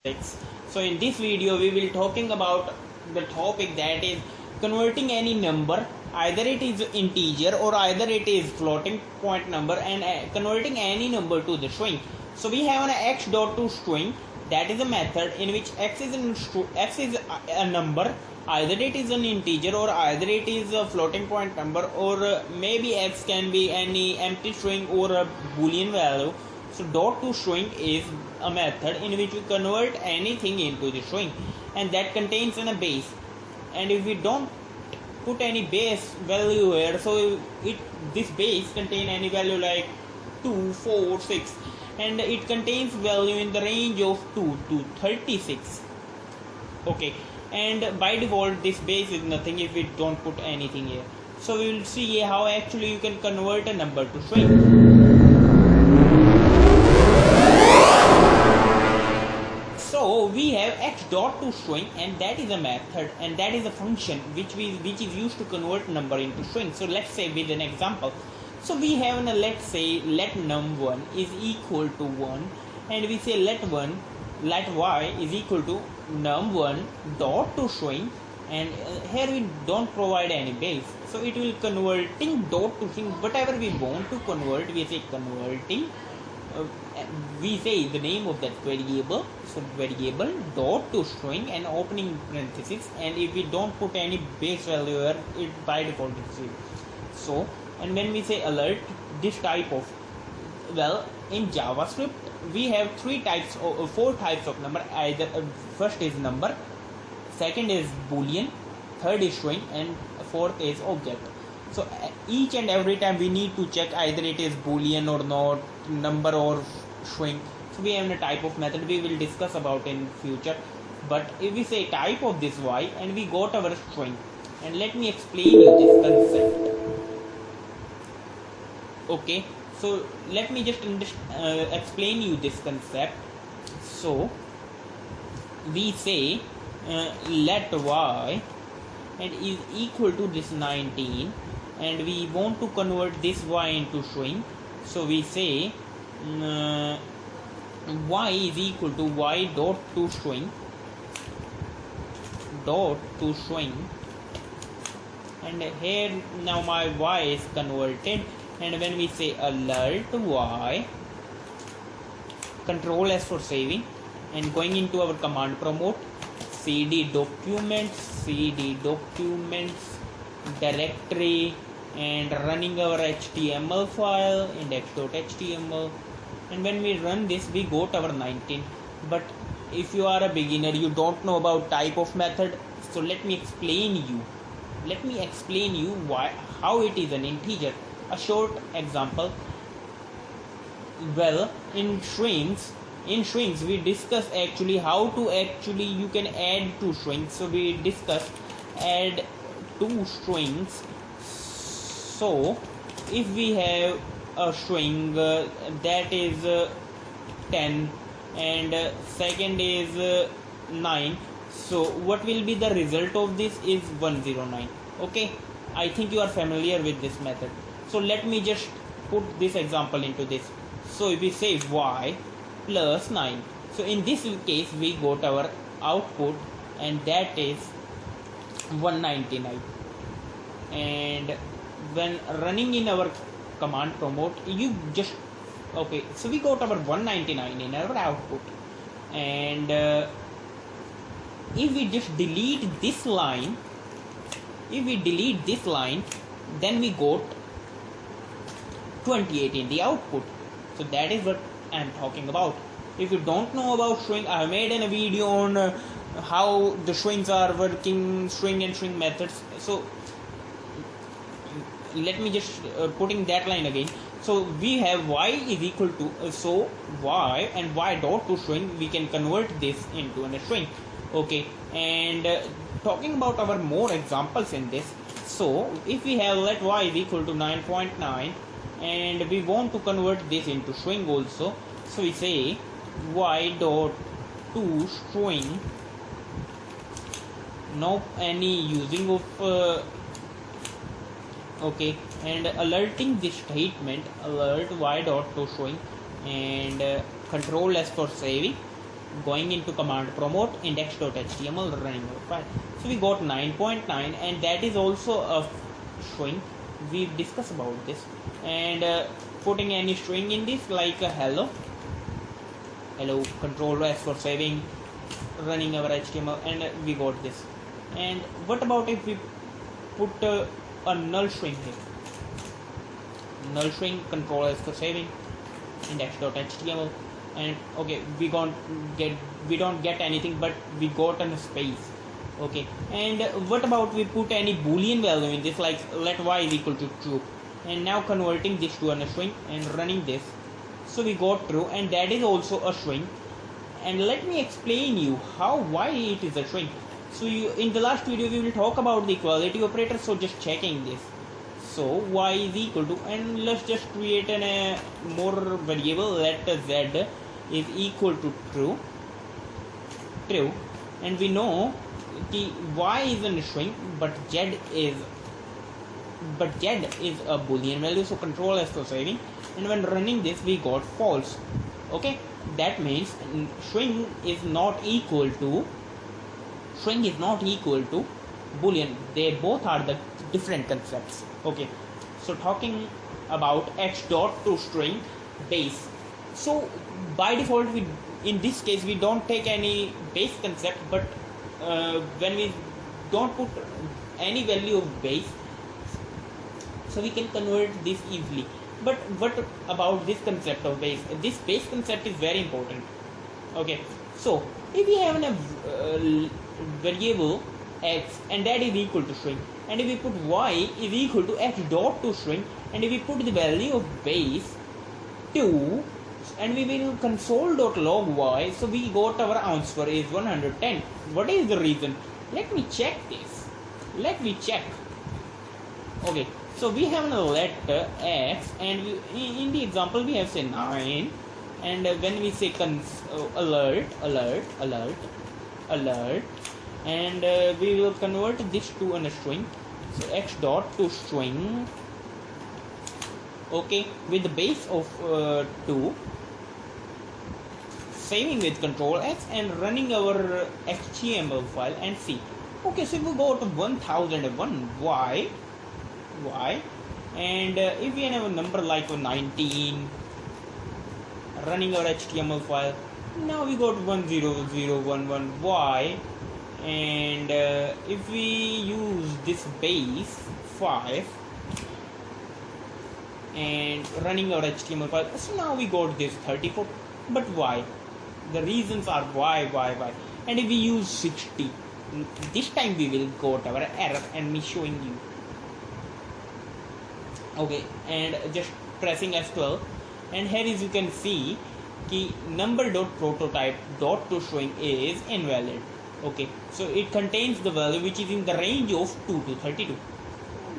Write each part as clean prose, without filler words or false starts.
6. So in this video we will talking about the topic that is converting any number, either it is integer or either it is floating point number, and converting any number to the string. So we have an x dot to string, that is a method in which x is a number, either it is an integer or either it is a floating point number, or maybe x can be any empty string or a boolean value. So dot to string is a method in which we convert anything into the string, and that contains a base. And if we don't put any base value here, so this base contain any value like 2, 4, 6, and it contains value in the range of 2 to 36. Okay, and by default this base is nothing if we don't put anything here. So we will see how actually you can convert a number to string. So we have x dot to string, and that is a method, and that is a function which is used to convert number into string. So let's say with an example. So we have let's say let num1 is equal to 1, and we say let y is equal to num1 dot to string, and here we don't provide any base, so it will converting dot to string whatever we want to convert. We say converting, we say the name of that variable, so variable dot to string and opening parenthesis, and if we don't put any base value here, it by default is 0. So, and when we say alert, this type of, well, in JavaScript we have four types of number. Either first is number, second is boolean, third is string, and fourth is object. So each and every time we need to check either it is boolean or not, number or string. So we have a type of method we will discuss about in future. But if we say type of this y and we got our string, and let me explain you this concept. Okay, so let me just explain you this concept. So we say let y and is equal to this 19, and we want to convert this y into string. So we say y is equal to y dot to string and here now my y is converted. And when we say alert y, control S for saving, and going into our command prompt, cd documents directory, and running our HTML file index.html, and when we run this we got our 19. But if you are a beginner, you don't know about type of method, so let me explain you how it is an integer. A short example. Well, in strings we discuss actually how to actually you can add two strings. So we discussed add two strings. So if we have a string that is 10 and second is 9, so what will be the result of this is 109. Okay, I think you are familiar with this method. So let me just put this example into this. So if we say y plus 9, so in this case we got our output, and that is 199. And when running in our command prompt, you just, okay, so we got our 199 in our output. And if we just delete this line, then we got 28 in the output. So that is what I am talking about. If you don't know about string, I have made a video on how the strings are working, string and string methods. So let me just putting that line again. So we have y is equal to so y and y dot to string, we can convert this into a string. Okay, and talking about our more examples in this. So if we have let y is equal to 9.9 and we want to convert this into string also, so we say y dot to string, no any using of okay, and alerting this statement, alert y dot to string, and control S for saving, going into command promote index.html, running our file. So we got 9.9, and that is also a string. We discussed about this, and putting any string in this, like hello, control S for saving, running our HTML, and we got this. And what about if we put a null string here? Null string, control S for saving, index.html, and okay, we don't get anything, but we got a space. Okay, and what about we put any boolean value in this, like let y is equal to true, and now converting this to a string and running this. So we got true, and that is also a string. And let me explain you why it is a string. So in the last video we will talk about the equality operator, so just checking this. So y is equal to, and let's just create a more variable, let z is equal to true, and we know the y is a string, but z is a boolean value, so control S for saving, and when running this we got false. Okay, that means string is not equal to boolean. They both are the different concepts. Okay, so talking about x dot to string base. So by default, in this case we don't take any base concept, but when we don't put any value of base, so we can convert this easily. But what about this concept of base? This base concept is very important. Okay, so if we have a variable x, and that is equal to string, and if we put y is equal to x dot to string, and if we put the value of base 2, and we will console.log y, so we got our answer is 110. What is the reason? Let me check this. Okay, so we have a letter x, and in the example we have say 9, and when we say alert, and we will convert this to a string, so x dot to string, okay, with the base of 2, saving with control X, and running our HTML file and see. Okay, so we go to 1001 y, and if we have a number like 19, running our HTML file, now we go to 10011 y, and if we use this base 5 and running our HTML file, so now we got this 34. But why? The reasons are why, and if we use 60, this time we will got our error, and me showing you. Okay, and just pressing F12, and here as you can see, key number dot prototype dot to string is invalid. Okay, so it contains the value which is in the range of 2 to 32.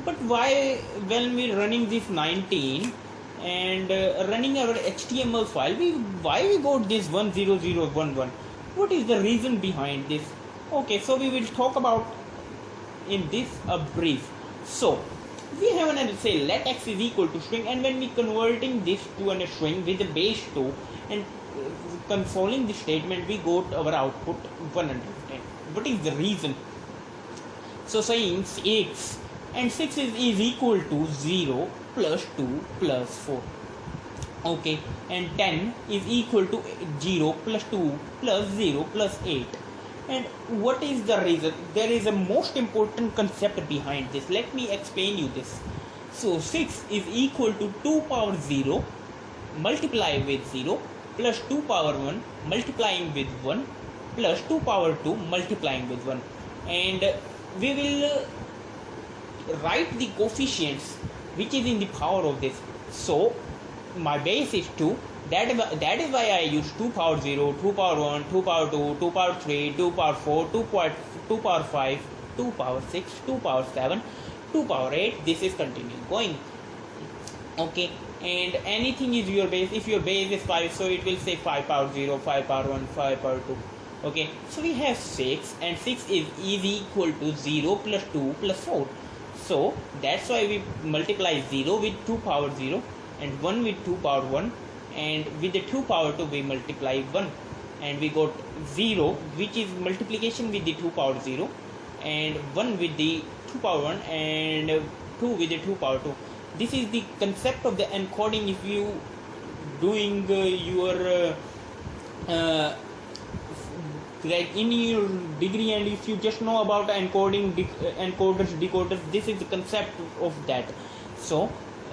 But why, when we running this 19 and running our HTML file, why we got this 10011? What is the reason behind this? Okay, so we will talk about in this a brief. So we have an say let x is equal to string, and when we converting this to a string with the base 2 and consoling the statement, we got our output 110. What is the reason? So saying 6 and 6 is equal to 0 plus 2 plus 4. Okay, and 10 is equal to 0 plus 2 plus 0 plus 8. And what is the reason? There is a most important concept behind this. Let me explain you this. So 6 is equal to 2 power 0 multiply with 0 plus 2 power 1 multiplying with 1 plus 2 power 2 multiplying with 1. And we will write the coefficients which is in the power of this. So my base is 2. That is why I use 2 power 0, 2 power 1, 2 power 2, 2 power 3, 2 power 4, 2 power 5, 2 power 6, 2 power 7, 2 power 8. This is continuing going. Okay, and anything is your base. If your base is 5, so it will say 5 power 0, 5 power 1, 5 power 2. Okay, so we have 6, and 6 is equal to 0 plus 2 plus 4. So that's why we multiply 0 with 2 power 0 and 1 with 2 power 1, and with the 2 power 2 we multiply 1. and we got 0, which is multiplication with the 2 power 0, and 1 with the 2 power 1, and 2 with the 2 power 2. This is the concept of the encoding. If you doing your like in your degree, and if you just know about encoding, encoders, decoders, this is the concept of that. So,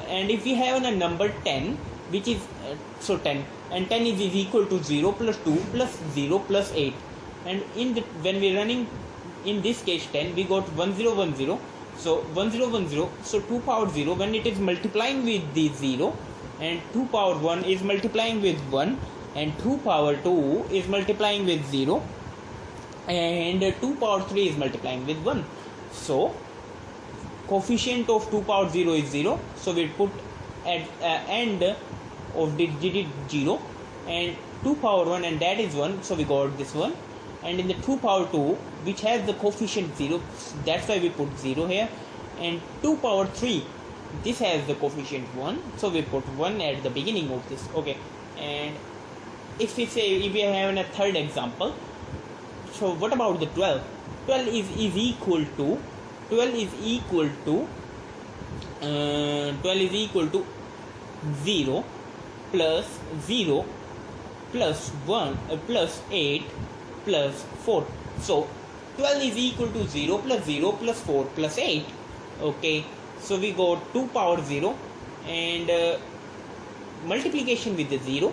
and if we have a number 10, which is 10, and 10 is equal to 0 plus 2 plus 0 plus 8, and in the when we running in this case 10, we got 1010. So 1010, so 2 power 0, when it is multiplying with the 0, and 2 power 1 is multiplying with 1, and 2 power 2 is multiplying with 0, and 2 power 3 is multiplying with 1. So coefficient of 2 power 0 is 0, so we put at end of the digit 0, and 2 power 1, and that is 1, so we got this one. And in the 2 power 2, which has the coefficient 0, that's why we put 0 here, and 2 power 3, this has the coefficient 1, so we put 1 at the beginning of this. Okay, and if we say, if we have a third example, so what about the 12? 12 is equal to 12 is equal to 0 plus 0 plus 1 plus 8 plus 4. So 12 is equal to 0 plus 0 plus 4 plus 8. Okay, so we got 2 power 0, and multiplication with the 0,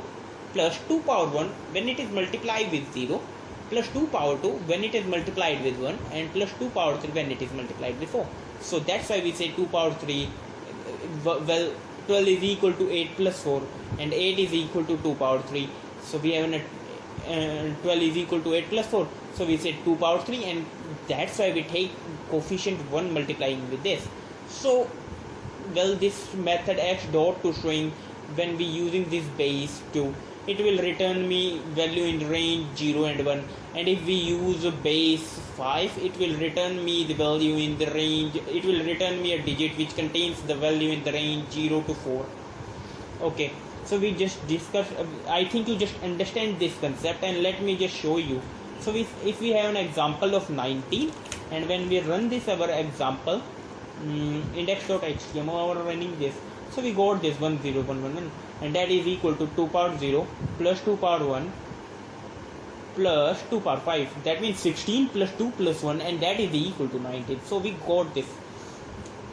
plus 2 power 1 when it is multiplied with 0, plus 2 power 2 when it is multiplied with 1, and plus 2 power 3 when it is multiplied with 4. So that's why we say 2 power 3, well, 12 is equal to 8 plus 4, and 8 is equal to 2 power 3. So we have a 12 is equal to 8 plus 4, so we say 2 power 3, and that's why we take coefficient 1 multiplying with this. So, well, this method x dot to string, when we using this base 2, it will return me value in range 0 and 1, and if we use a base 5, it will return me the value in the range, it will return me a digit which contains the value in the range 0 to 4. Okay, so we just discussed, I think you just understand this concept, and let me just show you. So if we have an example of 19, and when we run this our example, index.html, our running this, so we got this 10111, and that is equal to 2 power 0 plus 2 power 1 plus 2 power 5, that means 16 plus 2 plus 1, and that is equal to 19. So we got this.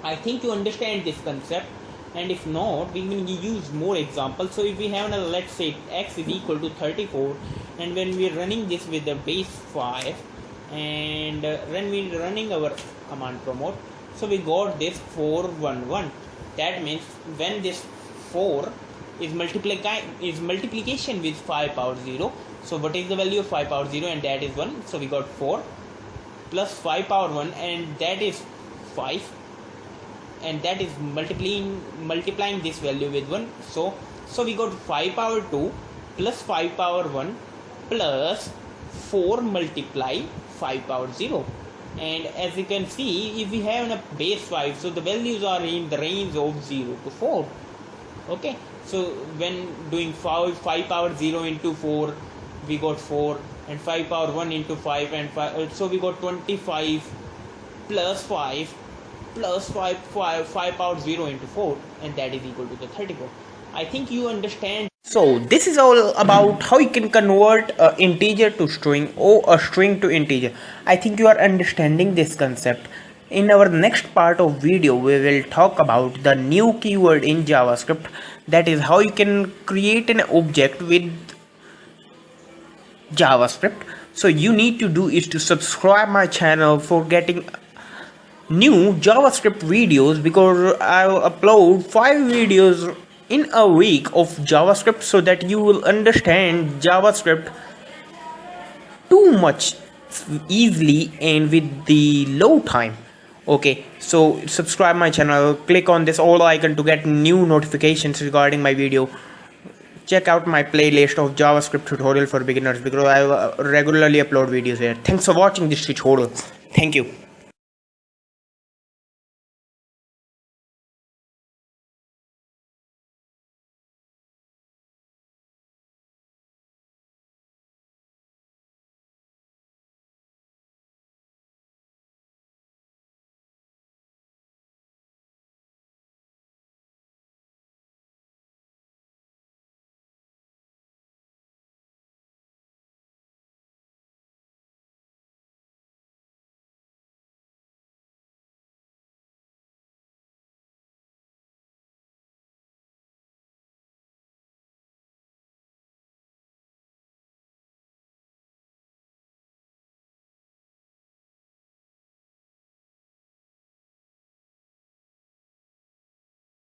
I think you understand this concept, and if not, we will use more examples. So if we have a, let's say x is equal to 34, and when we are running this with the base 5, and when we are running our command promote, so we got this 411. That means when this 4 is multiplication with 5 power 0, so what is the value of 5 power 0, and that is 1, so we got 4 plus 5 power 1, and that is 5, and that is multiplying this value with 1, so we got 5 power 2 plus 5 power 1 plus 4 multiply 5 power 0. And as you can see, if we have a base 5, so the values are in the range of 0 to 4. Okay, so when doing 5 power 0 into 4, we got 4, and 5 power 1 into 5, and 5, so we got 25 plus 5 plus 5 power 0 into 4, and that is equal to the 34. I think you understand. So this is all about how you can convert an integer to string or a string to integer. I think you are understanding this concept. In our next part of video, we will talk about the new keyword in JavaScript, that is how you can create an object with JavaScript. So you need to do is to subscribe my channel for getting new JavaScript videos, because I will upload 5 videos in a week of JavaScript, so that you will understand JavaScript too much easily and with the low time. Okay, so subscribe my channel, click on this all icon to get new notifications regarding my video. Check out my playlist of JavaScript tutorial for beginners, because I regularly upload videos here. Thanks for watching this tutorial. Thank you.